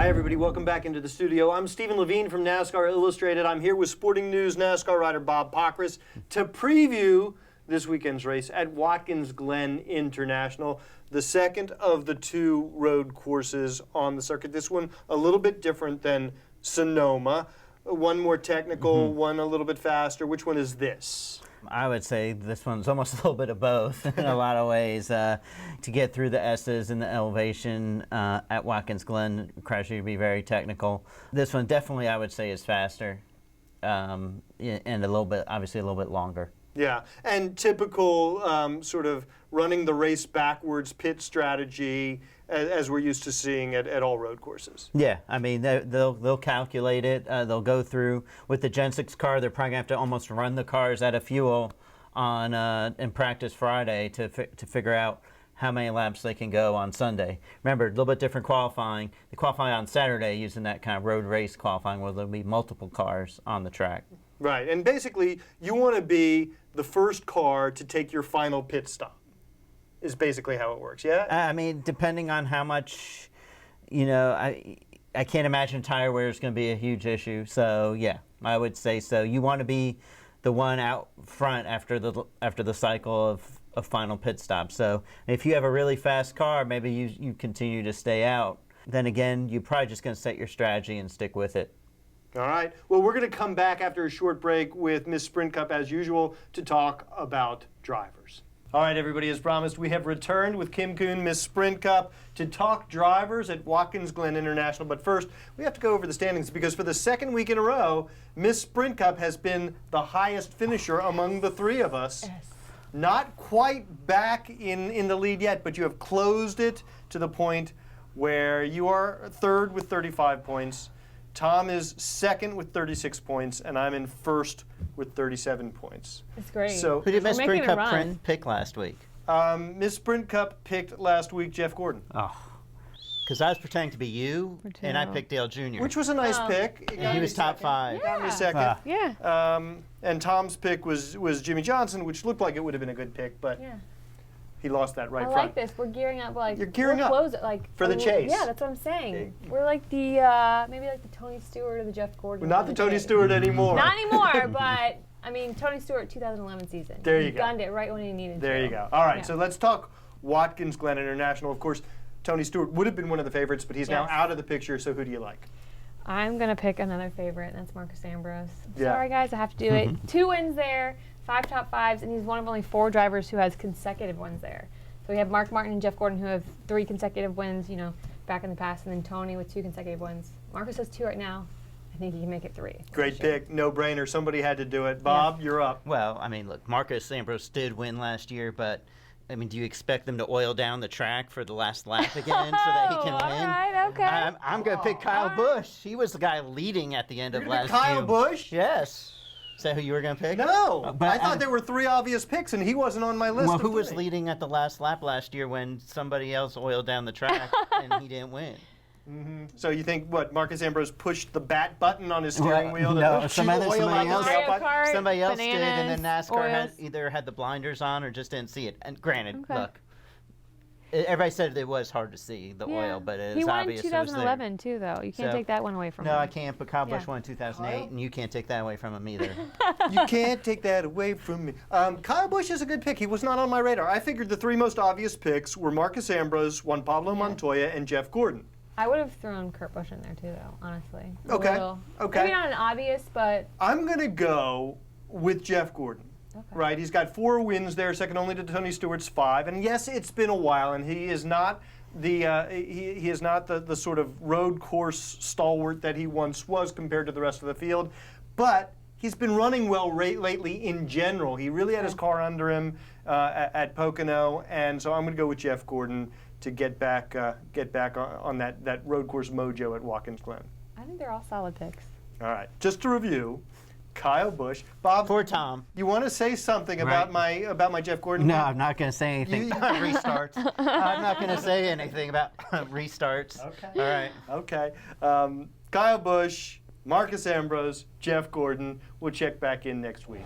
Hi, everybody. Welcome back into the studio. I'm Stephen Levine from NASCAR Illustrated. I'm here with Sporting News NASCAR writer Bob Pockrass to preview this weekend's race at Watkins Glen International, the second of the two road courses on the circuit. This one a little bit different than Sonoma. One more technical, one a little bit faster. Which one is this? I would say this one's almost a little bit of both in a lot of ways. To get through the S's and the elevation at Watkins Glen requires you to be very technical. This one definitely, I would say, is faster and a little bit, obviously, a little bit longer. Yeah, and typical sort of running the race backwards pit strategy as we're used to seeing at all road courses. Yeah, I mean, they'll calculate it. They'll go through with the Gen 6 car. They're probably going to have to almost run the cars out of fuel on in practice Friday to figure out how many laps they can go on Sunday. Remember, a little bit different qualifying. They qualify on Saturday using that kind of road race qualifying where there'll be multiple cars on the track. Right, and basically you want to be the first car to take your final pit stop, is basically how it works, yeah? I mean, depending on how much, you know, I can't imagine tire wear is going to be a huge issue. So, yeah, I would say so. You want to be the one out front after the cycle of final pit stop. So if you have a really fast car, maybe you continue to stay out. Then again, you're probably just going to set your strategy and stick with it. All right. Well, we're going to come back after a short break with Miss Sprint Cup, as usual, to talk about drivers. All right, everybody, as promised, we have returned with Kim Coon, Miss Sprint Cup, to talk drivers at Watkins Glen International. But first, we have to go over the standings because for the second week in a row, Miss Sprint Cup has been the highest finisher among the three of us. Yes. Not quite back in the lead yet, but you have closed it to the point where you are third with 35 points. Tom is second with 36 points, and I'm in first with 37 points. That's great. So who did Miss Sprint Cup pick last week? Miss Sprint Cup picked last week Jeff Gordon. Oh, because I was pretending to be you, and I picked Dale Jr. Which was a nice pick. He was top five. Got me second. Yeah. And Tom's pick was Jimmy Johnson, which looked like it would have been a good pick, but he lost that right front. I like this. We're gearing up. Like you're gearing up close it, like for the chase. Yeah, that's what I'm saying. We're like the maybe like the Tony Stewart or the Jeff Gordon. We're not the Tony Stewart anymore. Not anymore, but I mean Tony Stewart 2011 season. There you go. Gunned it right when he needed to. There you go. All right, so let's talk Watkins Glen International. Of course, Tony Stewart would have been one of the favorites, but he's now out of the picture. So who do you like? I'm gonna pick another favorite, and that's Marcus Ambrose. Sorry guys, I have to do it. 2 wins there, 5 top 5s, and he's one of only 4 drivers who has consecutive wins there. So we have Mark Martin and Jeff Gordon who have 3 consecutive wins, you know, back in the past, and then Tony with 2 consecutive wins. Marcus has 2 right now. I think he can make it 3. Great pick, no-brainer. Somebody had to do it. Bob, you're up. Well, I mean, look, Marcus Ambrose did win last year, but I mean, do you expect them to oil down the track for the last lap again so that he can win? All right, okay. I'm going to pick Kyle Busch. He was the guy leading at the end of last year. Kyle Busch? Yes. Is that who you were going to pick? No, but I thought there were 3 obvious picks, and he wasn't on my list. Well, who was leading at the last lap last year when somebody else oiled down the track and he didn't win? So you think what? Marcus Ambrose pushed the bat button on his steering wheel? No, somebody else bananas, did, and then NASCAR either had the blinders on or just didn't see it. And granted, look, everybody said it was hard to see the oil, but it's obvious. He won in 2011 too, though. You can't take that one away from him. No, I can't. But Kyle Busch won in 2008, and you can't take that away from him either. You can't take that away from me. Kyle Busch is a good pick. He was not on my radar. I figured the 3 most obvious picks were Marcus Ambrose, Juan Pablo Montoya, and Jeff Gordon. I would have thrown Kurt Busch in there too, though, honestly. Okay. Maybe not an obvious, but I'm going to go with Jeff Gordon. Okay. Right, he's got 4 wins there, second only to Tony Stewart's 5. And yes, it's been a while, and he is not the he is not the sort of road course stalwart that he once was compared to the rest of the field. But he's been running well lately in general. He really had his car under him at Pocono, and so I'm going to go with Jeff Gordon to get back on that road course mojo at Watkins Glen. I think they're all solid picks. All right, just to review. Kyle Busch. Bob, for Tom. You want to say something about my Jeff Gordon? No, I'm not going to say anything about restarts. I'm not going to say anything about restarts. Okay. All right. Okay. Kyle Busch, Marcus Ambrose, Jeff Gordon. We'll check back in next week.